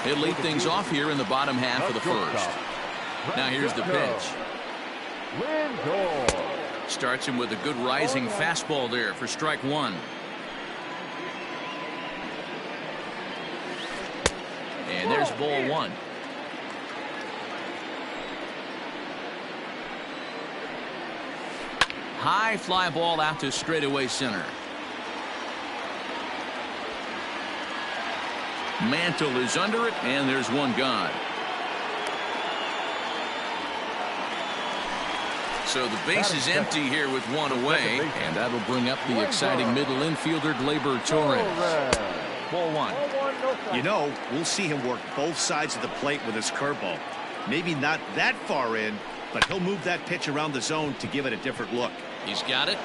He'll lead things off here in the bottom half of the first. Now here's the pitch. Starts him with a good rising fastball there for strike one. And there's ball one. High fly ball out to straightaway center. Mantle is under it, and there's one gone. So the base is empty here with one away, and that'll bring up the exciting middle infielder, BALAGUER31's. Ball one. You know, we'll see him work both sides of the plate with his curveball. Maybe not that far in, but he'll move that pitch around the zone to give it a different look. He's got it.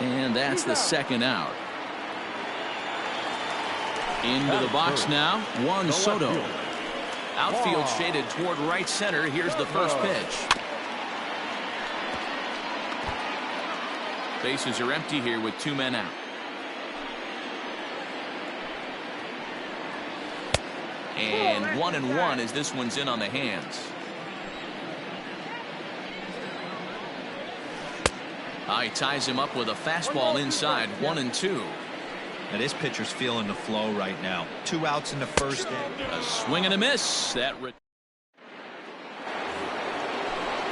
And that's the second out. Into the box now, Juan Soto. Outfield shaded toward right center. Here's the first pitch. Bases are empty here with two men out. And 1-1 as this one's in on the hands. He ties him up with a fastball inside. 1-2. Now this pitcher's feeling the flow right now. 2 outs in the first inning. A swing and a miss.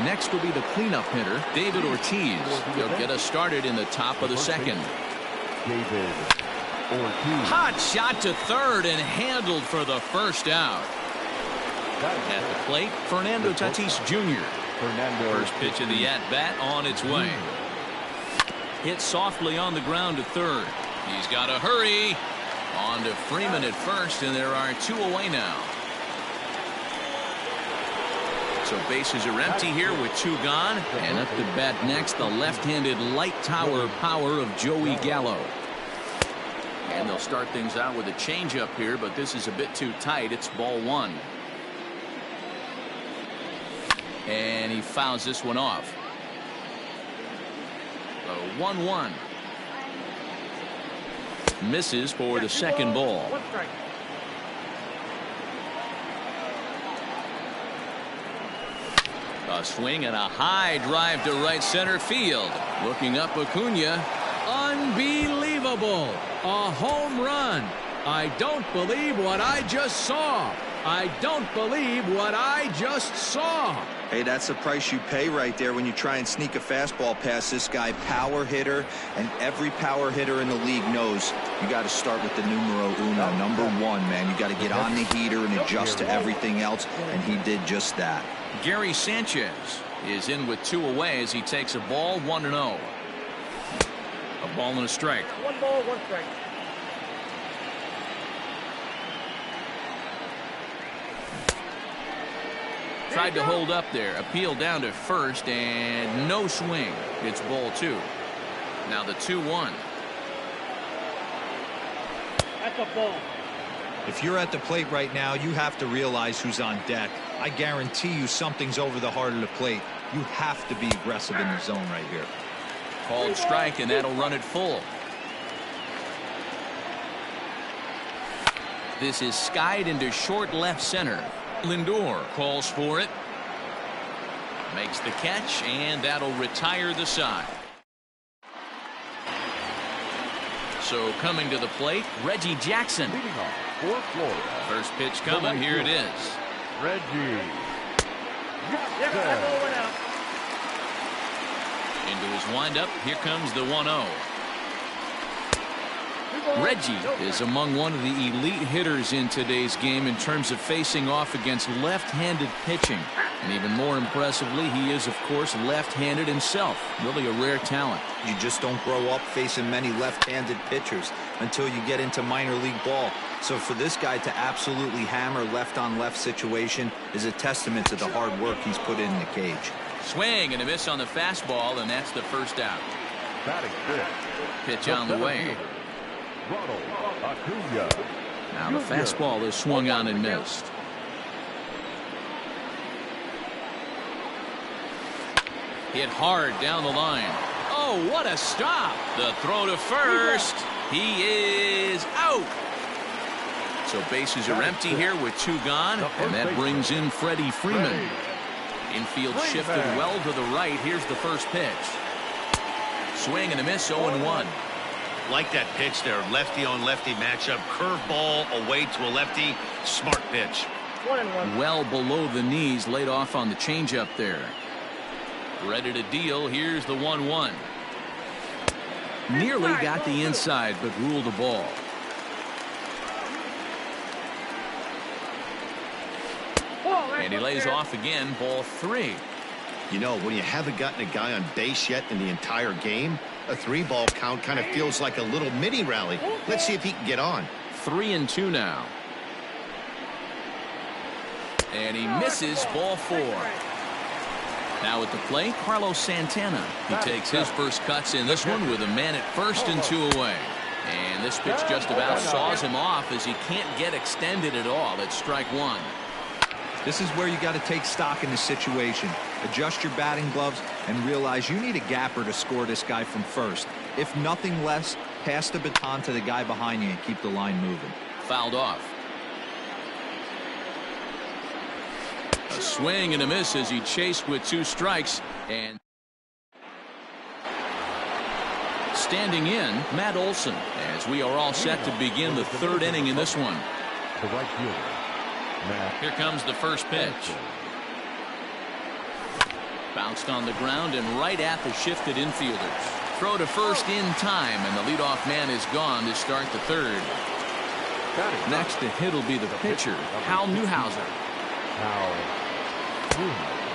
Next will be the cleanup hitter, David Ortiz. He'll get us started in the top of the second. Hot shot to third and handled for the first out. At the plate, Fernando Tatis Jr. First pitch of the at-bat on its way. Hit softly on the ground to third. He's got to hurry. On to Freeman at first, and there are 2 away now. So bases are empty here with 2 gone. And up to bat next, the left-handed light tower power of Joey Gallo. And they'll start things out with a changeup here, but this is a bit too tight. It's ball one. And he fouls this one off. 1-1. Misses for the second ball. A swing and a high drive to right center field. Looking up, Acuna. Unbelievable. A home run. I don't believe what I just saw. I don't believe what I just saw. Hey, that's the price you pay right there when you try and sneak a fastball past this guy. Power hitter, and every power hitter in the league knows you got to start with the numero uno, number 1, man. You got to get on the heater and adjust to everything else, and he did just that. Gary Sanchez is in with 2 away as he takes a ball, 1-0. A ball and a strike. 1 ball, 1 strike. Tried to hold up there. Appeal down to first, and no swing. It's ball 2. Now the 2-1. That's a ball. If you're at the plate right now, you have to realize who's on deck. I guarantee you something's over the heart of the plate. You have to be aggressive in the zone right here. Called strike, and that'll run it full. This is skied into short left center. Lindor calls for it. Makes the catch, and that'll retire the side. So coming to the plate, Reggie Jackson. First pitch coming. Here it is. Reggie. Into his windup. Here comes the 1-0. Reggie is among one of the elite hitters in today's game in terms of facing off against left-handed pitching. And even more impressively, he is, of course, left-handed himself. Really a rare talent. You just don't grow up facing many left-handed pitchers until you get into minor league ball. So for this guy to absolutely hammer left-on-left situation is a testament to the hard work he's put in the cage. Swing and a miss on the fastball, and that's the first out. Pitch on the way. Now the fastball is swung on and missed. Hit hard down the line. Oh, what a stop. The throw to first. He is out. So bases are empty here with 2 gone, and that brings in Freddie Freeman. Infield shifted well to the right. Here's the first pitch. Swing and a miss, 0-1. Like that pitch there, lefty on lefty matchup, curveball away to a lefty, smart pitch. 1-1. Well below the knees, laid off on the changeup there. Ready to deal. Here's the 1-1. Nearly got the inside, but ruled the ball. And he lays off again, ball 3. You know, when you haven't gotten a guy on base yet in the entire game, a 3-ball count kind of feels like a little mini rally. Let's see if he can get on. 3-2 now. And he misses, ball 4. Now at the plate, Carlos Santana. He takes his first cuts in this one with a man at first and 2 away. And this pitch just about saws him off as he can't get extended at all. It's strike 1. This is where you got to take stock in the situation. Adjust your batting gloves and realize you need a gapper to score this guy from first. If nothing less, pass the baton to the guy behind you and keep the line moving. Fouled off. A swing and a miss as he chased with 2 strikes. And standing in, Matt Olson, as we are all set to begin the 3rd inning in this one. The right fielder. Here comes the first pitch. Bounced on the ground and right at the shifted infielders. Throw to first in time, and the leadoff man is gone to start the 3rd. Next to hit will be the pitcher, Hal Newhouser.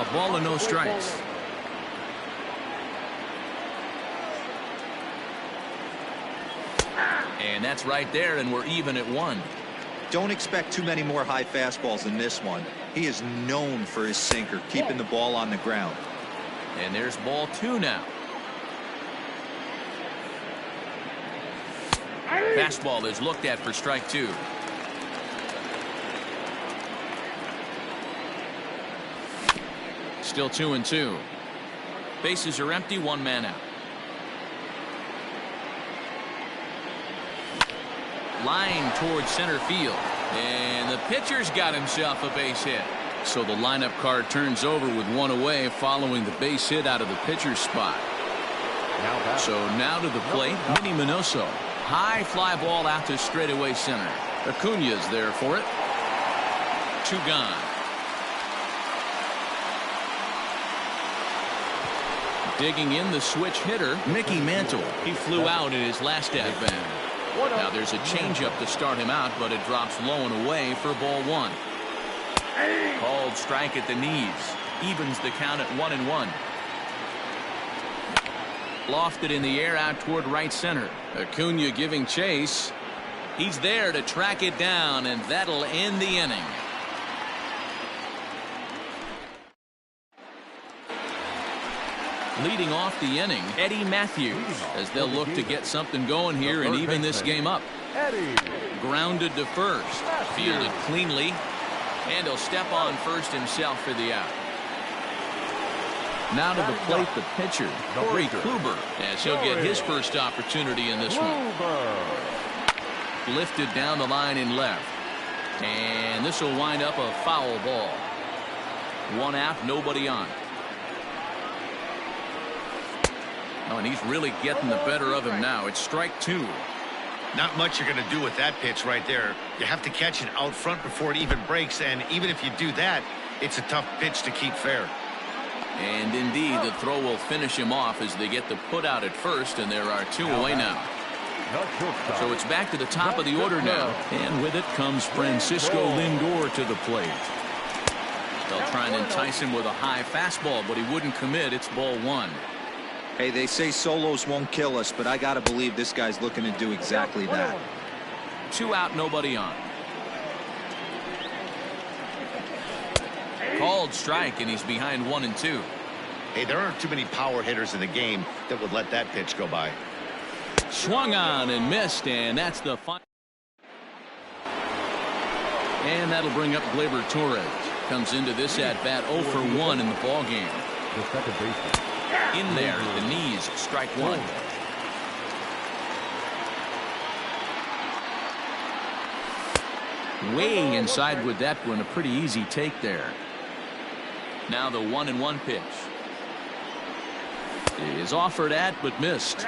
A ball and no strikes. And that's right there, and we're even at 1. Don't expect too many more high fastballs in this one. He is known for his sinker, keeping the ball on the ground. And there's ball 2 now. Fastball is looked at for strike 2. Still 2-2. Bases are empty, 1 man out. Line towards center field, and the pitcher's got himself a base hit. So the lineup card turns over with 1 away following the base hit out of the pitcher's spot. So now to the plate, Minnie Minoso. High fly ball out to straightaway center. Acuna's there for it. 2 gone. Digging in the switch hitter, Mickey Mantle. He flew out in his last at-bat. Now there's a changeup to start him out, but it drops low and away for ball 1. Called strike at the knees. Evens the count at 1-1. Lofted in the air out toward right center. Acuna giving chase. He's there to track it down, and that'll end the inning. Leading off the inning, Eddie Matthews, as they'll look to get something going here and even this game up. Grounded to first, fielded cleanly, and he'll step on first himself for the out. Now to the plate, the pitcher, Corey Kluber, as he'll get his first opportunity in this one. Lifted down the line in left, and this will wind up a foul ball. 1 out, nobody on. Oh, and he's really getting the better of him now. It's strike 2. Not much you're going to do with that pitch right there. You have to catch it out front before it even breaks, and even if you do that, it's a tough pitch to keep fair. And indeed, the throw will finish him off as they get the put out at first, and there are 2 away now. So it's back to the top of the order now, and with it comes Francisco Lindor to the plate. They'll try and entice him with a high fastball, but he wouldn't commit. It's ball 1. Hey, they say solos won't kill us, but I got to believe this guy's looking to do exactly that. 2 out, nobody on. Called strike, and he's behind 1-2. Hey, there aren't too many power hitters in the game that would let that pitch go by. Swung on and missed, and that's the final. And that'll bring up Gleyber Torres. Comes into this at-bat 0 for 1 in the ballgame. The second baseman. In there, the knees, strike 1. Way inside with that one. A pretty easy take there. Now the 1-1 pitch is offered at but missed.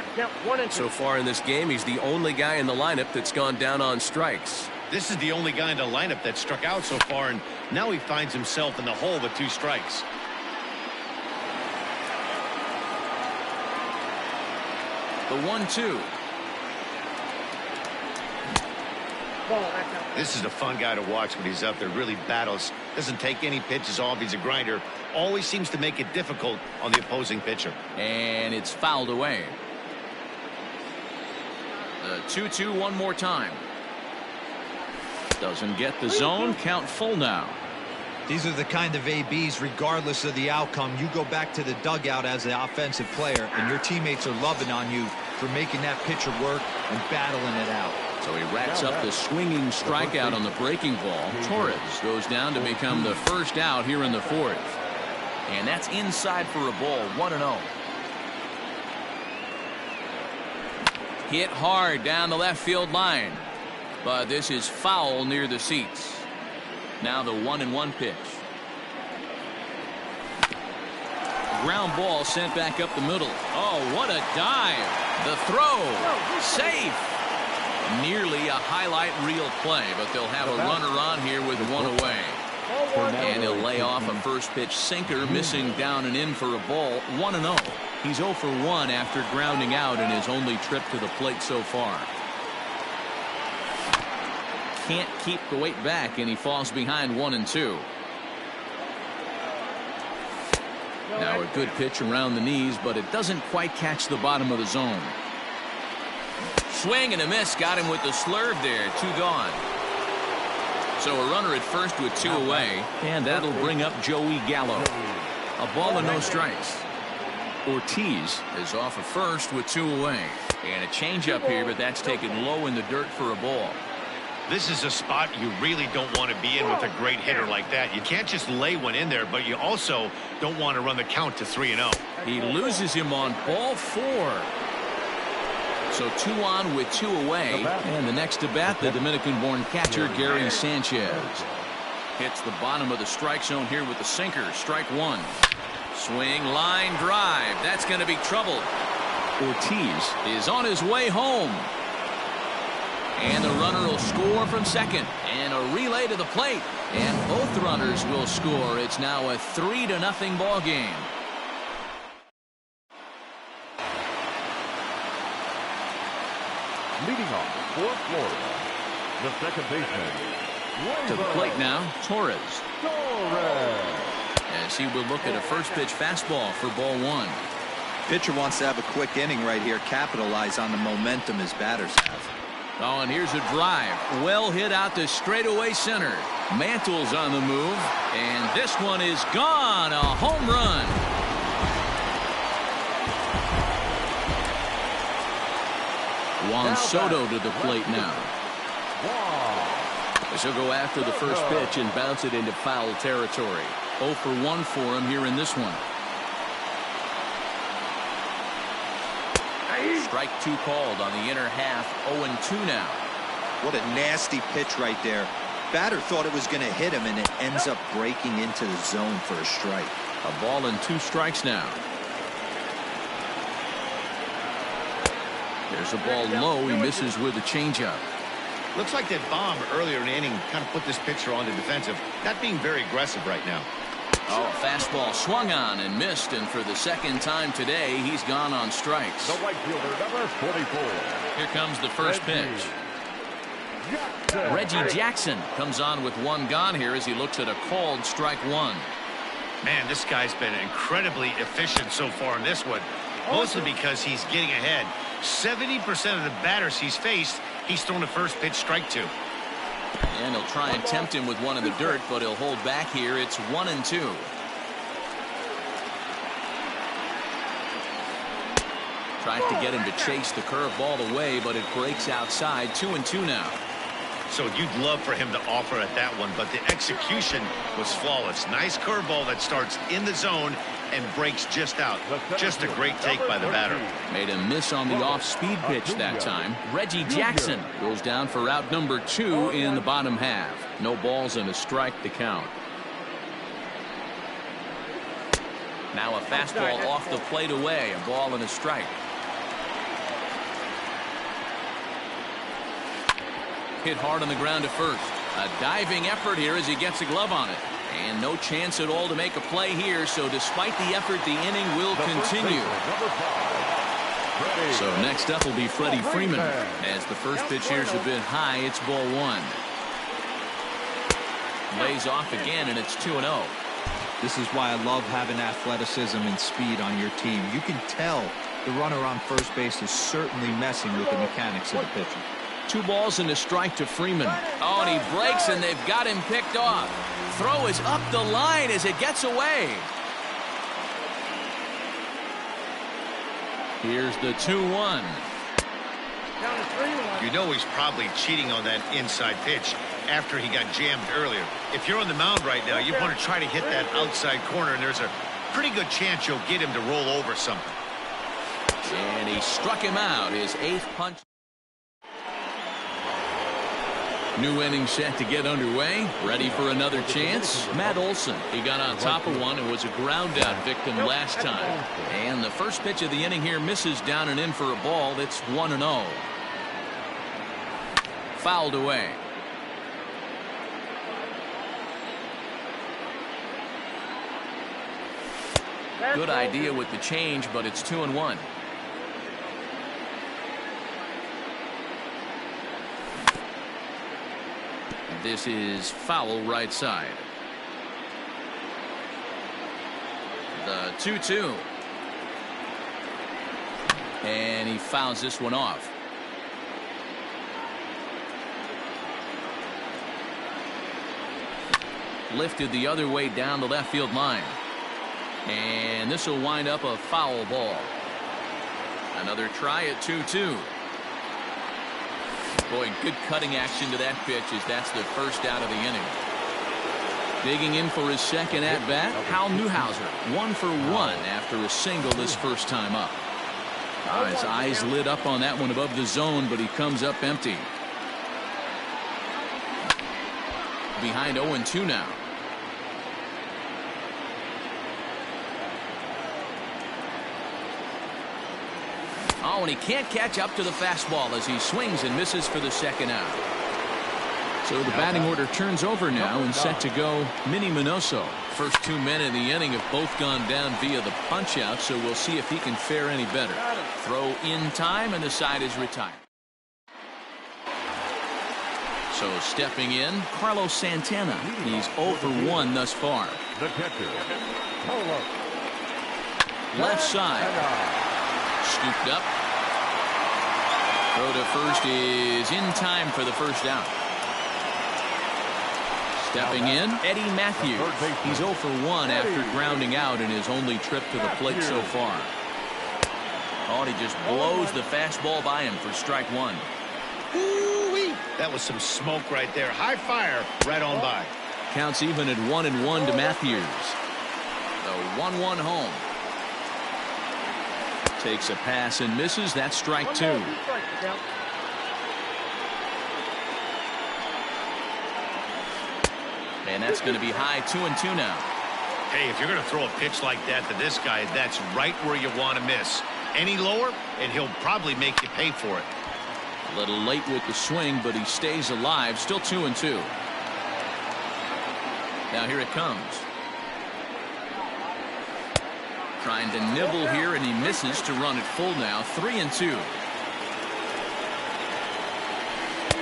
So far in this game, he's the only guy in the lineup that's gone down on strikes. This is the only guy in the lineup that struck out so far, and now he finds himself in the hole with 2 strikes. The 1-2. This is a fun guy to watch when he's up there. Really battles. Doesn't take any pitches off. He's a grinder. Always seems to make it difficult on the opposing pitcher. And it's fouled away. The 2-2 one more time. Doesn't get the zone. Count full now. These are the kind of ABs, regardless of the outcome, you go back to the dugout as the offensive player, and your teammates are loving on you for making that pitcher work and battling it out. So he racks up the swinging strikeout on the breaking ball. Torres goes down to become the first out here in the 4th. And that's inside for a ball. 1-0. Hit hard down the left field line. But this is foul near the seats. Now the 1-1 pitch. Ground ball sent back up the middle. Oh, what a dive. The throw. Safe. Nearly a highlight reel play, but they'll have a runner on here with 1 away. And he'll lay off a first pitch sinker, missing down and in for a ball. 1-0. He's 0 for 1 after grounding out in his only trip to the plate so far. Can't keep the weight back, and he falls behind 1-2. Now a good pitch around the knees, but it doesn't quite catch the bottom of the zone. Swing and a miss. Got him with the slurve there. 2 gone. So a runner at first with 2 away, and that'll bring up Joey Gallo. A ball and no strikes. Ortiz is off at first with 2 away. And a changeup here, but that's taken low in the dirt for a ball. This is a spot you really don't want to be in with a great hitter like that. You can't just lay one in there, but you also don't want to run the count to 3-0. He loses him on ball 4. So 2 on with 2 away. And the next to bat, the Dominican-born catcher, Gary Sanchez. Hits the bottom of the strike zone here with the sinker. Strike 1. Swing, line, drive. That's going to be trouble. Ortiz is on his way home. And the runner will score from second. And a relay to the plate. And both runners will score. It's now a 3-0 ball game. Leading off for Florida, the second baseman. To the plate now, Torres. As he will look at a first pitch fastball for ball 1. Pitcher wants to have a quick inning right here, capitalize on the momentum his batters have. Oh, and here's a drive. Well hit out to straightaway center. Mantle's on the move, and this one is gone. A home run. Juan Soto to the plate now. As he'll go after the first pitch and bounce it into foul territory. 0 for 1 for him here in this one. Strike 2 called on the inner half. 0-2 now. What a nasty pitch right there. Batter thought it was going to hit him, and it ends up breaking into the zone for a strike. A ball and 2 strikes now. There's a ball low. He misses with a changeup. Looks like that bomb earlier in the inning kind of put this pitcher on the defensive. Not being very aggressive right now. Oh, fastball swung on and missed, and for the second time today, he's gone on strikes. The right fielder, number 44. Here comes the first pitch. Reggie Jackson comes on with 1 gone here as he looks at a called strike 1. Man, this guy's been incredibly efficient so far in this one. Mostly because he's getting ahead. 70% of the batters he's faced, he's thrown a first pitch strike 2. And he'll try and tempt him with one in the dirt, but he'll hold back here. It's 1-2. Tries to get him to chase the curveball away, but it breaks outside. 2-2 now. So you'd love for him to offer at that one, but the execution was flawless. Nice curveball that starts in the zone and breaks just out. Just a great take by the batter. Made a miss on the off-speed pitch that time. Reggie Jackson goes down for out number 2 in the bottom half. No balls and a strike to count. Now a fastball off the plate away. A ball and a strike. Hit hard on the ground to first. A diving effort here as he gets a glove on it. And no chance at all to make a play here, so despite the effort, the inning will continue. So next up will be Freddie Freeman. As the first pitch here is a bit high, it's ball 1. Lays off again, and it's 2-0. This is why I love having athleticism and speed on your team. You can tell the runner on first base is certainly messing with the mechanics of the pitcher. 2 balls and a strike to Freeman. Oh, and he breaks, and they've got him picked off. Throw is up the line as it gets away. Here's the 2-1. You know he's probably cheating on that inside pitch after he got jammed earlier. If you're on the mound right now, you want to try to hit that outside corner, and there's a pretty good chance you'll get him to roll over something. And he struck him out. His 8th punch. New inning set to get underway. Ready for another chance. Matt Olson. He got on top of one and was a ground out victim last time. And the first pitch of the inning here misses down and in for a ball. It's 1-0. Fouled away. Good idea with the change, but it's 2-1. This is foul right side. The 2-2. And he fouls this one off. Lifted the other way down the left field line. And this will wind up a foul ball. Another try at 2-2. Boy, good cutting action to that pitch as that's the first out of the inning. Digging in for his second at-bat, Hal Newhouser. 1 for 1 after a single this first time up. His eyes lit up on that one above the zone, but he comes up empty. Behind 0-2 now. Oh, and he can't catch up to the fastball as he swings and misses for the second out. So the batting order turns over now and set to go Minnie Minoso. First 2 men in the inning have both gone down via the punch out, so we'll see if he can fare any better. Throw in time, and the side is retired. So stepping in, Carlos Santana. He's 0 for 1 thus far. The catcher, Left side. Scooped up. Throw to first is in time for the first out. Stepping in, Eddie Matthews. He's 0 for 1 after grounding out in his only trip to the plate so far. Oh, and he just blows the fastball by him for strike 1. Ooh-wee. That was some smoke right there. High fire right on by. Counts even at 1-1 to Matthews. The 1-1 home. Takes a pass and misses. That's strike 2. And that's going to be high. 2-2 now. Hey, if you're going to throw a pitch like that to this guy, that's right where you want to miss. Any lower, and he'll probably make you pay for it. A little late with the swing, but he stays alive. Still 2-2. Now here it comes. Trying to nibble here, and he misses to run it full now. 3-2.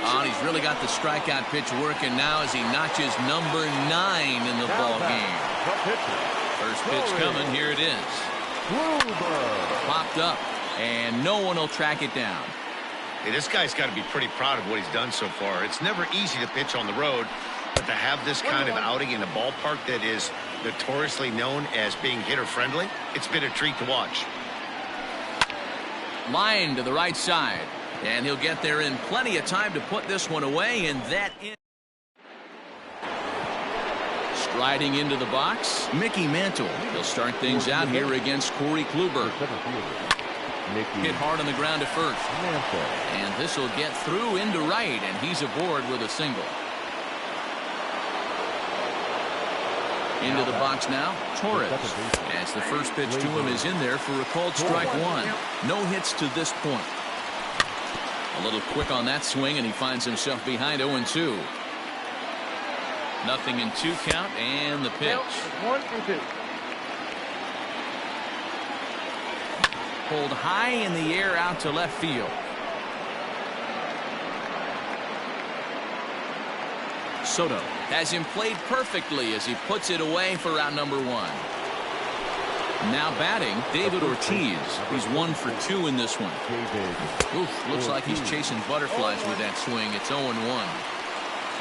Oh, and he's really got the strikeout pitch working now as he notches number 9 in the ball game. First pitch coming. Here it is. Popped up, and no one will track it down. Hey, this guy's got to be pretty proud of what he's done so far. It's never easy to pitch on the road, but to have this kind of outing in a ballpark that is notoriously known as being hitter-friendly, it's been a treat to watch. Line to the right side, and he'll get there in plenty of time to put this one away, and that in. Striding into the box, Mickey Mantle. He'll start things out here against Corey Kluber. Hit hard on the ground to first. And this will get through into right, and he's aboard with a single. Into the box now, Torres. As the first pitch to him is in there for a called strike one. No hits to this point. A little quick on that swing, and he finds himself behind 0-2. Nothing in 2 count, and the pitch. 1-2. Pulled high in the air out to left field. Soto has him played perfectly as he puts it away for out number 1. Now batting, David Ortiz. He's 1 for 2 in this one. Oof, looks like he's chasing butterflies with that swing. It's 0-1.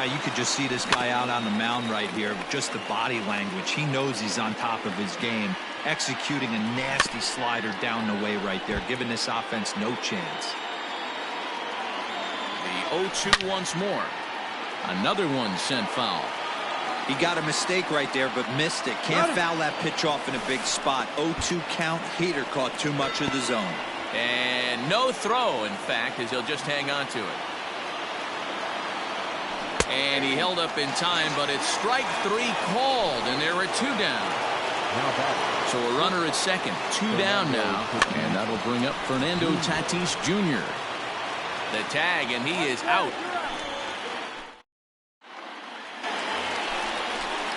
You could just see this guy out on the mound right here. Just the body language. He knows he's on top of his game. Executing a nasty slider down the way right there, giving this offense no chance. The 0-2 once more. Another one sent foul. He got a mistake right there, but missed it. Can't foul that pitch off in a big spot. 0-2 count. Heater caught too much of the zone. And no throw, in fact, as he'll just hang on to it. And he held up in time, but it's strike 3 called, and there are 2 down. So a runner at second, 2 down now, and that'll bring up Fernando Tatis Jr. The tag, and he is out.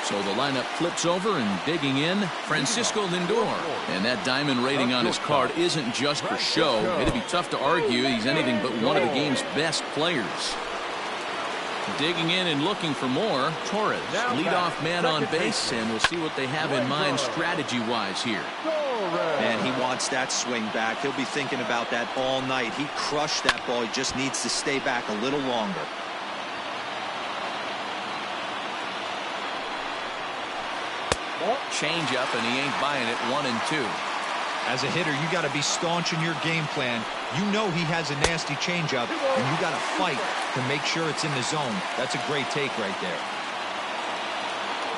So the lineup flips over, and digging in, Francisco Lindor. And that diamond rating on his card isn't just for show. It'd be tough to argue he's anything but one of the game's best players. Digging in and looking for more, Torres, leadoff man on base, and we'll see what they have in mind strategy-wise here. Man, he wants that swing back. He'll be thinking about that all night. He crushed that ball. He just needs to stay back a little longer. Change up, and he ain't buying it. 1-2. As a hitter, you got to be staunch in your game plan. You know he has a nasty changeup, and you got to fight to make sure it's in the zone. That's a great take right there.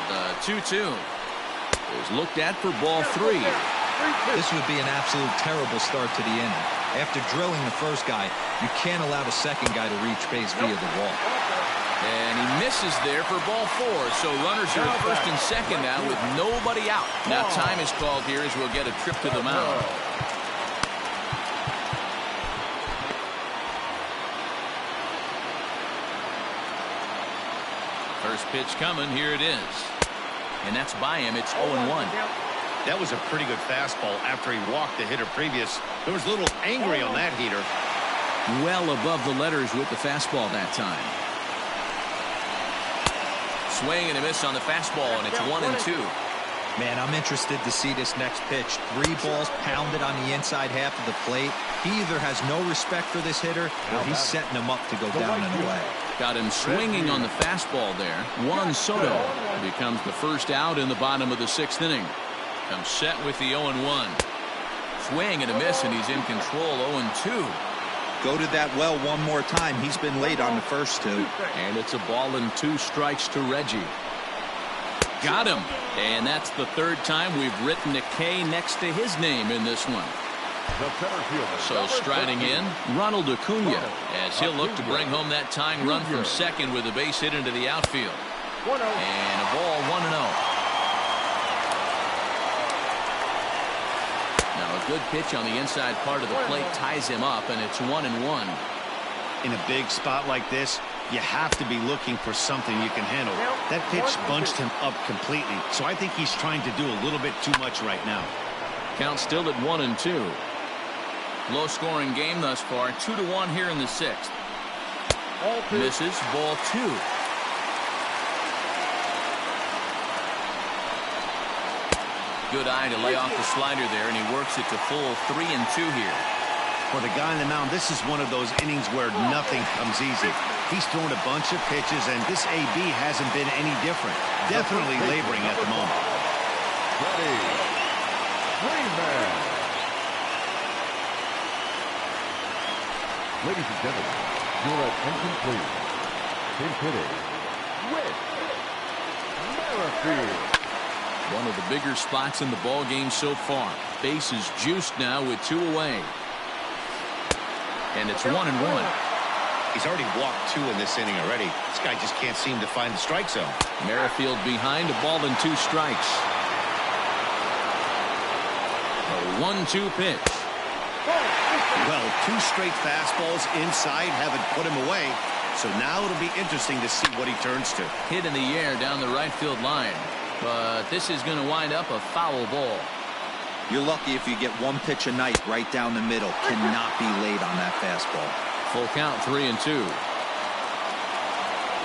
The 2-2 is looked at for ball 3. This would be an absolute terrible start to the inning. After drilling the first guy, you can't allow the second guy to reach base via the wall. And he misses there for ball 4. So runners are at first and second now with nobody out. Now time is called here as we'll get a trip to the mound. First pitch coming. Here it is. And that's by him. It's 0-1. That was a pretty good fastball after he walked the hitter previous. There was a little angry on that heater. Well above the letters with the fastball that time. Swing and a miss on the fastball, and it's 1-2. Man, I'm interested to see this next pitch. 3 balls pounded on the inside half of the plate. He either has no respect for this hitter, or he's setting him up to go down and away. Got him swinging on the fastball there. Juan Soto becomes the first out in the bottom of the 6th inning. Comes set with the 0-1. Swing and a miss, and he's in control. 0-2. Go to that well one more time. He's been late on the first 2. And it's a ball and 2 strikes to Reggie. Got him. And that's the 3rd time we've written a K next to his name in this one. So striding in, Ronald Acuna, as he'll look to bring home that tying run from second with a base hit into the outfield. And a ball, 1-0. A good pitch on the inside part of the plate ties him up, and it's 1-1. In a big spot like this, you have to be looking for something you can handle. That pitch bunched him up completely, so I think he's trying to do a little bit too much right now. Count still at 1-2. Low scoring game thus far. 2-1 here in the 6th. Misses. Ball 2. Good eye to lay off the slider there, and he works it to full 3-2 here. For the guy on the mound, this is one of those innings where nothing comes easy. He's thrown a bunch of pitches, and this AB hasn't been any different. Definitely laboring at the moment. Ready. Freeman. Ladies and gentlemen, your attention please. Pinch hitting. With Merrifield. One of the bigger spots in the ball game so far. Base is juiced now with 2 away. And it's 1-1. He's already walked 2 in this inning already. This guy just can't seem to find the strike zone. Merrifield behind, a ball and 2 strikes. A 1-2 pitch. Well, 2 straight fastballs inside haven't put him away. So now it'll be interesting to see what he turns to. Hit in the air down the right field line. But this is going to wind up a foul ball. You're lucky if you get 1 pitch a night right down the middle. Cannot be late on that fastball. Full count, 3-2.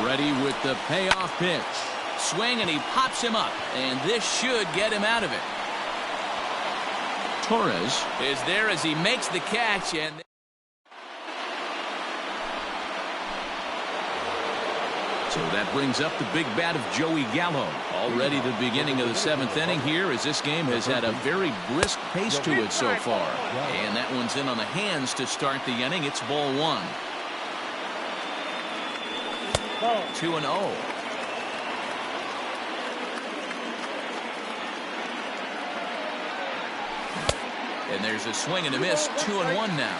Ready with the payoff pitch. Swing, and he pops him up. And this should get him out of it. Torres is there as he makes the catch. And so that brings up the big bat of Joey Gallo. Already the beginning of the 7th inning here, as this game has had a very brisk pace to it so far. And that one's in on the hands to start the inning. It's ball 1. 2-0. And there's a swing and a miss. 2-1 now.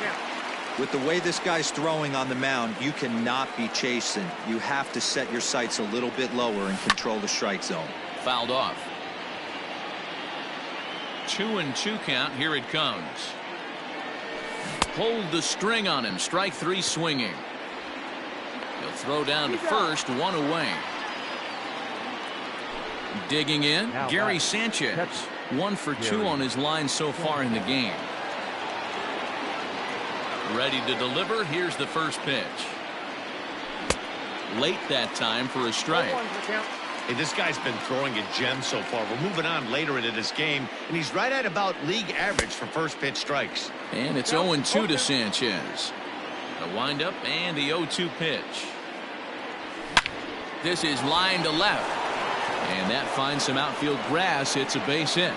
With the way this guy's throwing on the mound, you cannot be chasing. You have to set your sights a little bit lower and control the strike zone. Fouled off. 2-2 count. Here it comes. Hold the string on him. Strike 3 swinging. He'll throw down to first. 1 away. Digging in, Gary Sanchez. 1 for 2 on his line so far in the game. Ready to deliver. Here's the first pitch. Late that time for a strike. Hey, this guy's been throwing a gem so far. We're moving on later into this game, and he's right at about league average for first pitch strikes. And it's 0-2 to Sanchez. The windup and the 0-2 pitch. This is line to left. And that finds some outfield grass. It's a base hit.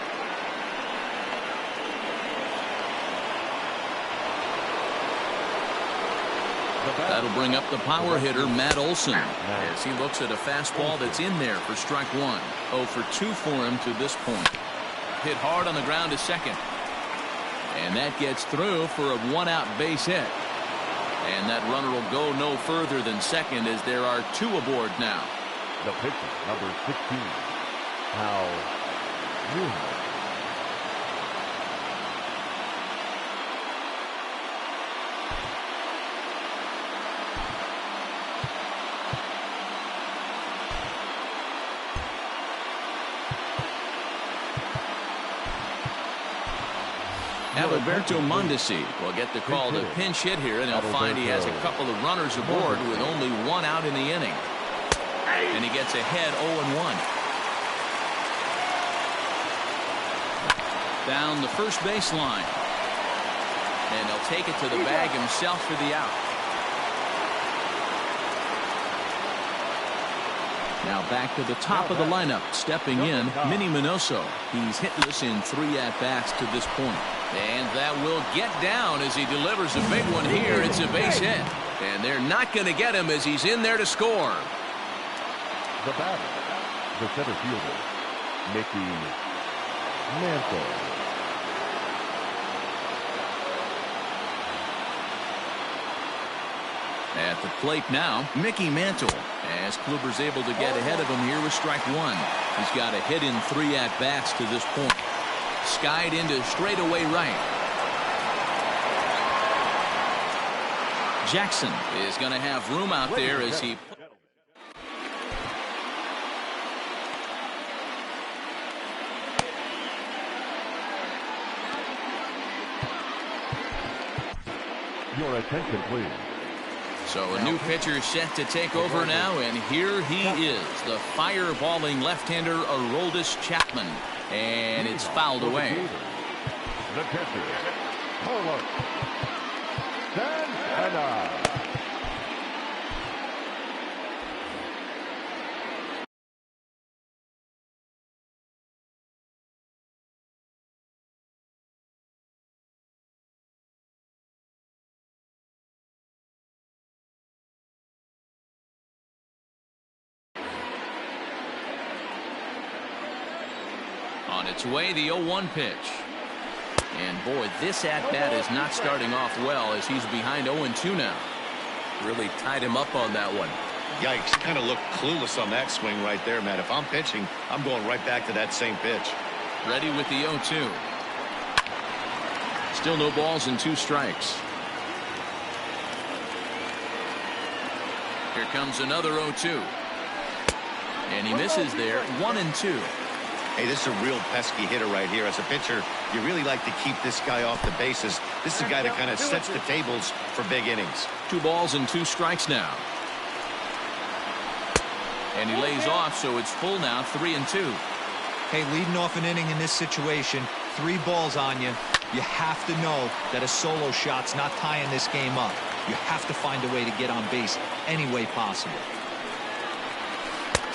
That'll bring up the power hitter, Matt Olson, as he looks at a fastball that's in there for strike 1. 0 for 2 for him to this point. Hit hard on the ground to second. And that gets through for a 1-out base hit. And that runner will go no further than second, as there are 2 aboard now. The pitcher, number 16, Hal Newman. Alberto Mondesi will get the call to pinch hit here, and he'll find he has a couple of runners aboard with only 1 out in the inning. And he gets ahead 0-1. Down the first baseline. And he'll take it to the bag himself for the out. Now back to the top of the lineup. Stepping in, Minnie Minoso. He's hitless in 3 at-bats to this point. And that will get down as he delivers a big one here. It's a base hit. And they're not going to get him as he's in there to score. The batter, the center fielder, Mickey Mantle. At the plate now, Mickey Mantle, as Kluber's able to get ahead of him here with strike 1. He's got a hit in 3 at-bats to this point. Skied into straightaway right. Jackson is going to have room out there as he... Your attention, please. So a new pitcher set to take over now, and here he is, the fireballing left-hander Aroldis Chapman, and it's fouled away. The pitcher, Carlos Santana. On its way, the 0-1 pitch. And boy, this at-bat is not starting off well as he's behind 0-2 now. Really tied him up on that one. Yikes, kind of looked clueless on that swing right there, Matt. If I'm pitching, I'm going right back to that same pitch. Ready with the 0-2. Still no balls and 2 strikes. Here comes another 0-2. And he misses there, 1-2. Hey, this is a real pesky hitter right here. As a pitcher, you really like to keep this guy off the bases. This is a guy that kind of sets the tables for big innings. 2 balls and 2 strikes now. And he lays off, so it's full now, 3-2. Hey, leading off an inning in this situation, 3 balls on you. You have to know that a solo shot's not tying this game up. You have to find a way to get on base any way possible.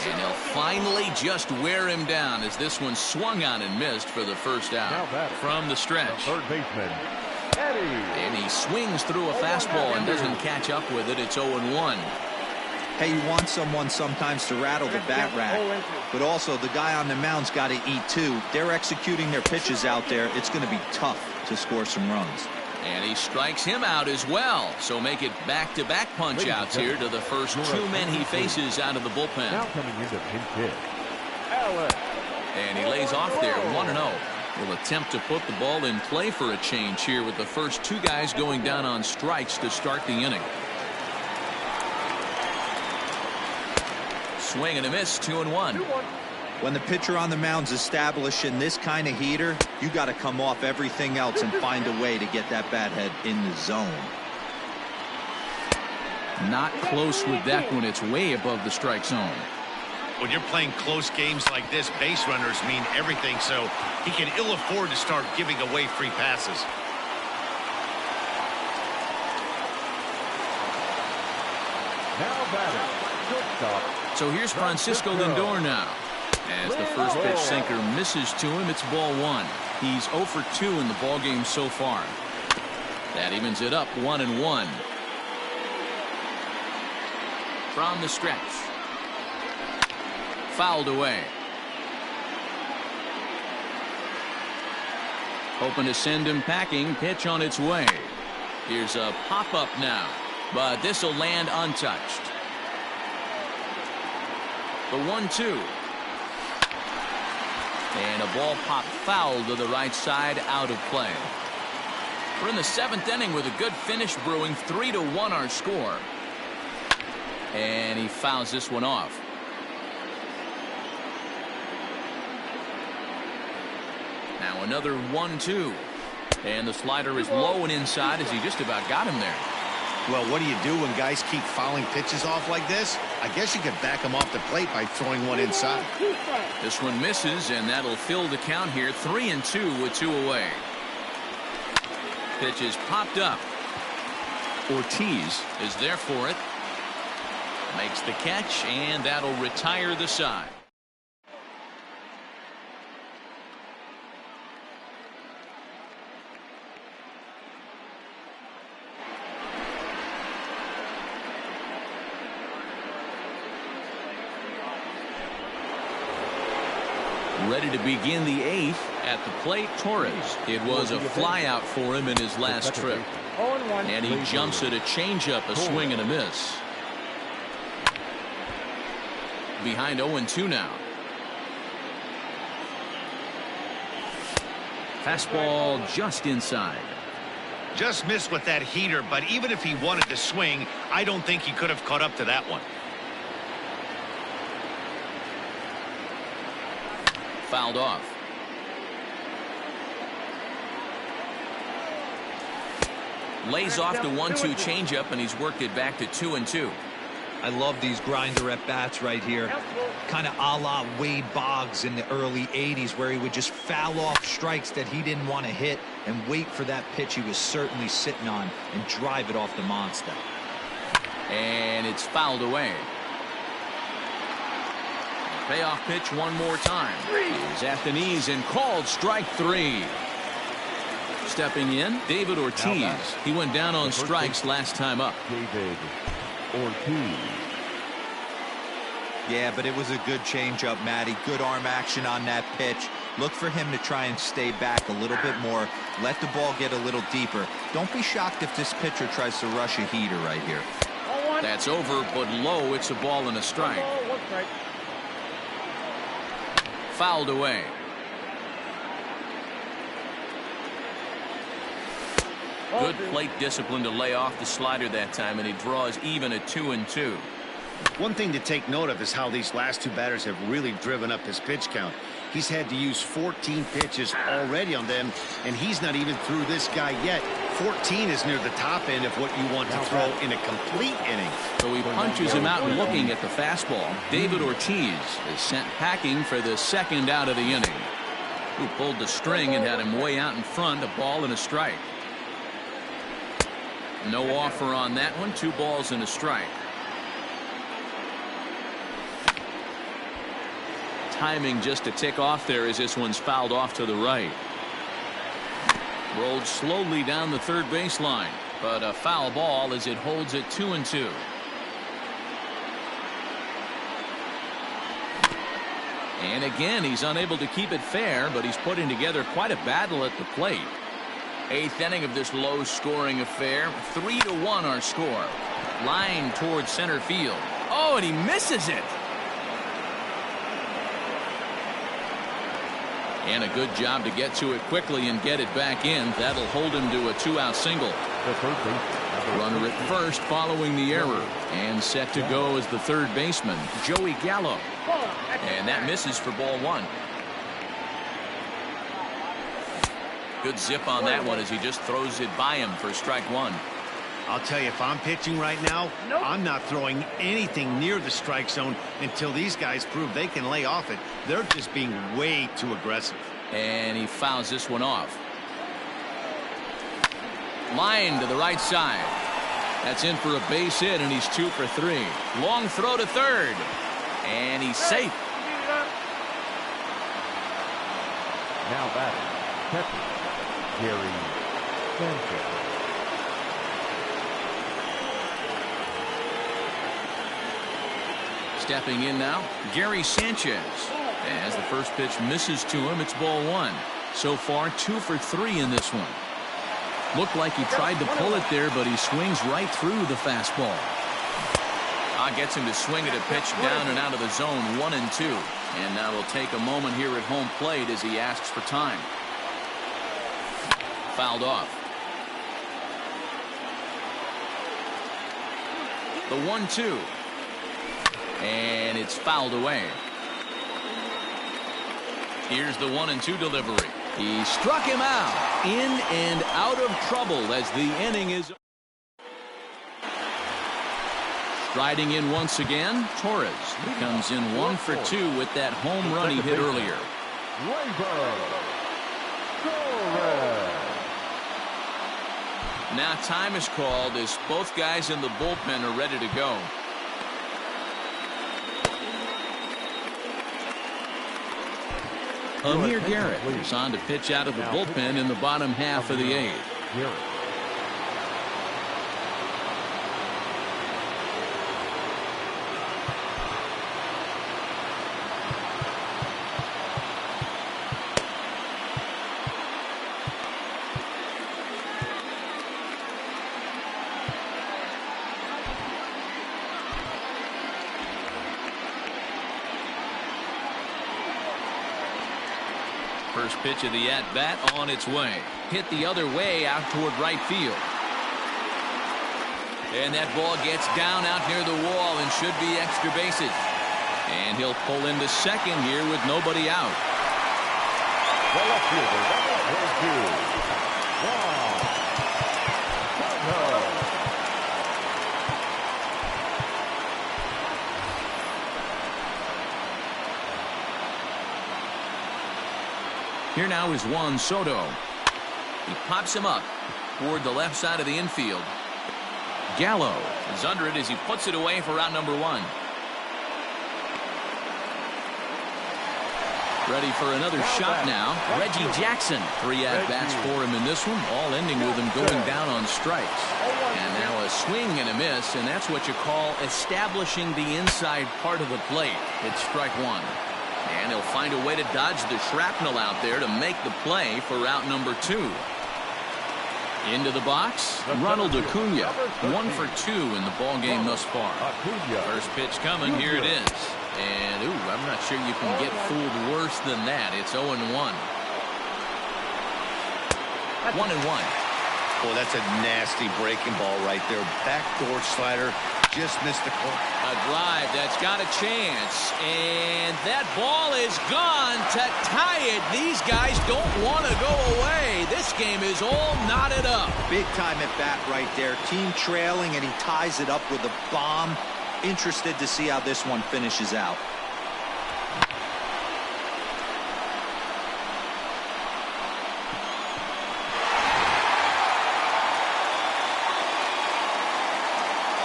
And he'll finally just wear him down as this one swung on and missed for the first out from the stretch. Third baseman, Eddie. And he swings through a fastball and doesn't catch up with it. It's 0-1. Hey, you want someone sometimes to rattle the bat rack, but also the guy on the mound's got to eat too. They're executing their pitches out there. It's going to be tough to score some runs. And he strikes him out as well. So make it back-to-back punch-outs here to the first 2 men he faces out of the bullpen. Now coming into pinch hit, Alex. And he lays off there, 1-0. Will attempt to put the ball in play for a change here with the first 2 guys going down on strikes to start the inning. Swing and a miss, 2-1. When the pitcher on the mound's establishing this kind of heater, you got to come off everything else and find a way to get that bat head in the zone. Not close with that one. It's way above the strike zone. When you're playing close games like this, base runners mean everything, so he can ill afford to start giving away free passes. Now batting, shortstop. So here's Francisco Lindor now. As the first pitch sinker misses to him, it's ball 1. He's 0 for 2 in the ball game so far. That evens it up, 1-1. From the stretch. Fouled away. Hoping to send him packing. Pitch on its way. Here's a pop-up now, but this will land untouched. The 1-2. And a ball popped foul to the right side, out of play. We're in the 7th inning with a good finish brewing. 3-1 our score. And he fouls this one off. Now another 1-2. And the slider is low and inside as he just about got him there. Well, what do you do when guys keep fouling pitches off like this? I guess you could back them off the plate by throwing one inside. This one misses, and that'll fill the count here. 3-2 with 2 away. Pitch is popped up. Ortiz is there for it. Makes the catch, and that'll retire the side. Ready to begin the 8th at the plate, Torres. It was a flyout for him in his last trip. And he jumps at a changeup, a swing and a miss. Behind 0-2 now. Fastball just inside. Just missed with that heater, but even if he wanted to swing, I don't think he could have caught up to that one. Fouled off. Lays off the 1-2 changeup, and he's worked it back to 2-2. I love these grinder at bats right here. Kind of a la Wade Boggs in the early 80s, where he would just foul off strikes that he didn't want to hit and wait for that pitch he was certainly sitting on and drive it off the monster. And it's fouled away. Payoff pitch one more time. He's at the knees and called strike 3. Stepping in, David Ortiz. He went down on strikes last time up. David Ortiz. Yeah, but it was a good changeup, Matty. Good arm action on that pitch. Look for him to try and stay back a little bit more. Let the ball get a little deeper. Don't be shocked if this pitcher tries to rush a heater right here. That's over, but low. It's a ball and a strike. Fouled away. Good plate discipline to lay off the slider that time, and he draws even at 2-2. One thing to take note of is how these last two batters have really driven up his pitch count. He's had to use 14 pitches already on them, and he's not even through this guy yet. 14 is near the top end of what you want to throw in a complete inning. So he punches him out and looking at the fastball. David Ortiz is sent packing for the second out of the inning. Who pulled the string and had him way out in front, a ball and a strike. No offer on that one. 2 balls and a strike. Timing just a tick off there as this one's fouled off to the right. Rolled slowly down the third baseline, but a foul ball as it holds at 2-2. And again, he's unable to keep it fair, but he's putting together quite a battle at the plate. 8th inning of this low-scoring affair. 3-1 our score. Line towards center field. Oh, and he misses it. And a good job to get to it quickly and get it back in. That'll hold him to a 2-out single. Runner at first following the error. And set to go as the third baseman, Joey Gallo. And that misses for ball 1. Good zip on that one as he just throws it by him for strike 1. I'll tell you, if I'm pitching right now, I'm not throwing anything near the strike zone until these guys prove they can lay off it. They're just being way too aggressive. And he fouls this one off. Line to the right side. That's in for a base hit, and he's 2 for 3. Long throw to third. And he's safe. Now batting, catcher, Gary Sanchez. Stepping in now, Gary Sanchez. As the first pitch misses to him, it's ball 1. So far, 2 for 3 in this one. Looked like he tried to pull it there, but he swings right through the fastball. Gets him to swing at a pitch down and out of the zone, 1-2. And now we'll take a moment here at home plate as he asks for time. Fouled off. The 1-2. And it's fouled away. Here's the 1-2 delivery. He struck him out. In and out of trouble as the inning is. Striding in once again, Torres. He comes in 1 for 2 with that home run he hit earlier. Now time is called as both guys in the bullpen are ready to go. Amir Garrett is on to pitch out of the bullpen in the bottom half of the 8th. First pitch of the at-bat on its way. Hit the other way out toward right field. And that ball gets down out near the wall and should be extra bases. And he'll pull into second here with nobody out. The left fielder, Here now is Juan Soto. He pops him up toward the left side of the infield. Gallo is under it as he puts it away for out number 1. Ready for another shot now. Reggie Jackson. 3 at-bats for him in this one, all ending with him going down on strikes. And now a swing and a miss, and that's what you call establishing the inside part of the plate. It's strike one. And he'll find a way to dodge the shrapnel out there to make the play for out number 2. Into the box, Ronald Acuna. 1 for 2 in the ball game thus far. First pitch coming. Here it is. And, ooh, I'm not sure you can get fooled worse than that. It's 0-1. 1-1. Oh, that's a nasty breaking ball right there. Backdoor slider. Just missed the corner. A drive that's got a chance. And that ball is gone to tie it. These guys don't want to go away. This game is all knotted up. Big time at bat right there. Team trailing, and he ties it up with a bomb. Interested to see how this one finishes out.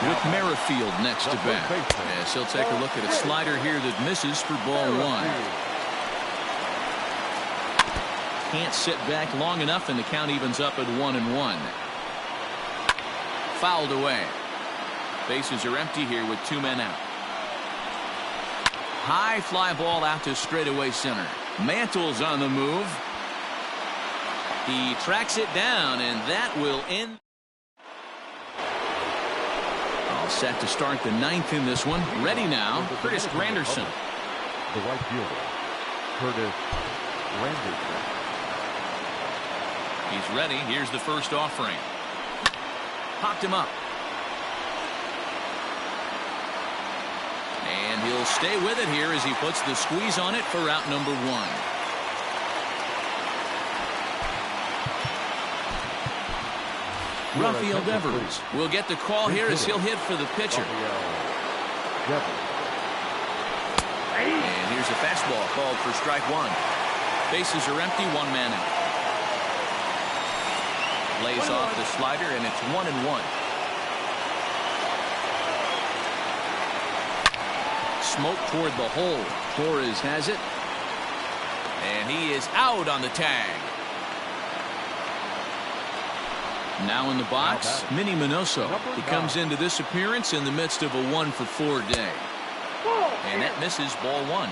With Merrifield next to bat. Yes, he'll take a look at a slider here that misses for ball 1. Can't sit back long enough, and the count evens up at 1-1. Fouled away. Bases are empty here with 2 men out. High fly ball out to straightaway center. Mantle's on the move. He tracks it down, and that will end. All set to start the 9th in this one. Ready now, Curtis Granderson. The right fielder, Curtis Granderson. He's ready. Here's the first offering. Popped him up. And he'll stay with it here as he puts the squeeze on it for out number 1. Rafael Devers will get the call here as he'll hit for the pitcher. And here's a fastball called for strike 1. Bases are empty, 1 man out. Lays off the slider, and it's 1-1. Smoke toward the hole. Torres has it. And he is out on the tag. Now in the box, Minnie Minoso. He comes into this appearance in the midst of a 1-for-4 day. And that misses ball 1.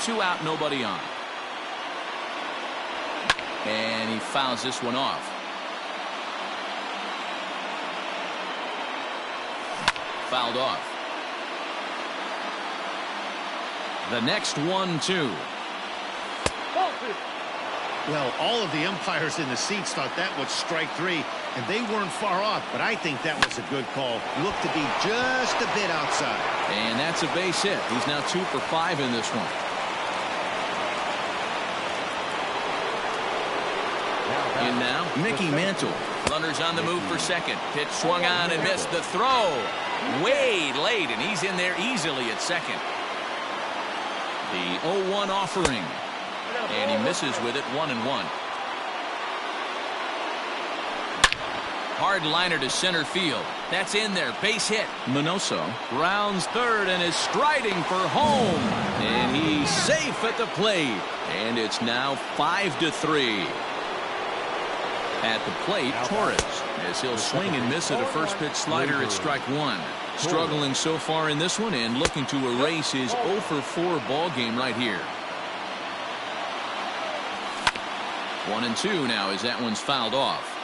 2 out, nobody on. And he fouls this one off. Fouled off. The next 1-2. Well, all of the umpires in the seats thought that was strike 3, and they weren't far off, but I think that was a good call. Looked to be just a bit outside. And that's a base hit. He's now 2 for 5 in this one. In now, Mickey Mantle. Runners on the move for second. Pitch swung on and missed. The throw way late, and he's in there easily at second. The 0-1 offering. And he misses with it, 1-1. Hard liner to center field. That's in there. Base hit. Minoso rounds third and is striding for home. And he's safe at the plate. And it's now 5-3. At the plate, Torres, as he'll swing and miss at a first pitch slider at strike 1. Struggling so far in this one and looking to erase his 0-for-4 ball game right here. 1-2 now as that one's fouled off.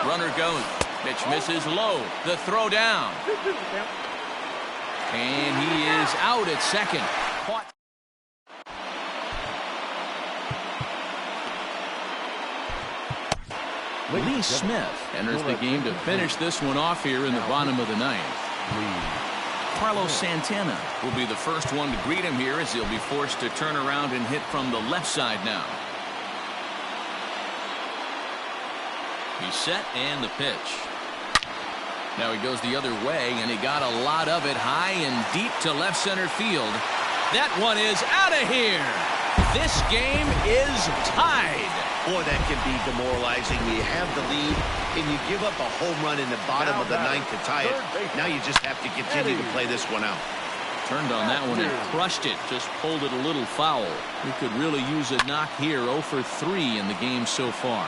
Runner goes. Pitch misses low. The throw down. And he is out at second. Caught. Lee Smith enters the game to finish this one off here in the bottom of the 9th. Carlos Santana will be the first one to greet him here as he'll be forced to turn around and hit from the left side now. He's set and the pitch. Now he goes the other way, and he got a lot of it high and deep to left center field. That one is out of here. This game is tied. Boy, that can be demoralizing. You have the lead, and you give up a home run in the bottom of the 9th to tie it. Now you just have to continue to play this one out. Turned on that one and crushed it. Just pulled it a little foul. We could really use a knock here. 0 for 3 in the game so far.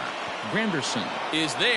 Granderson is there.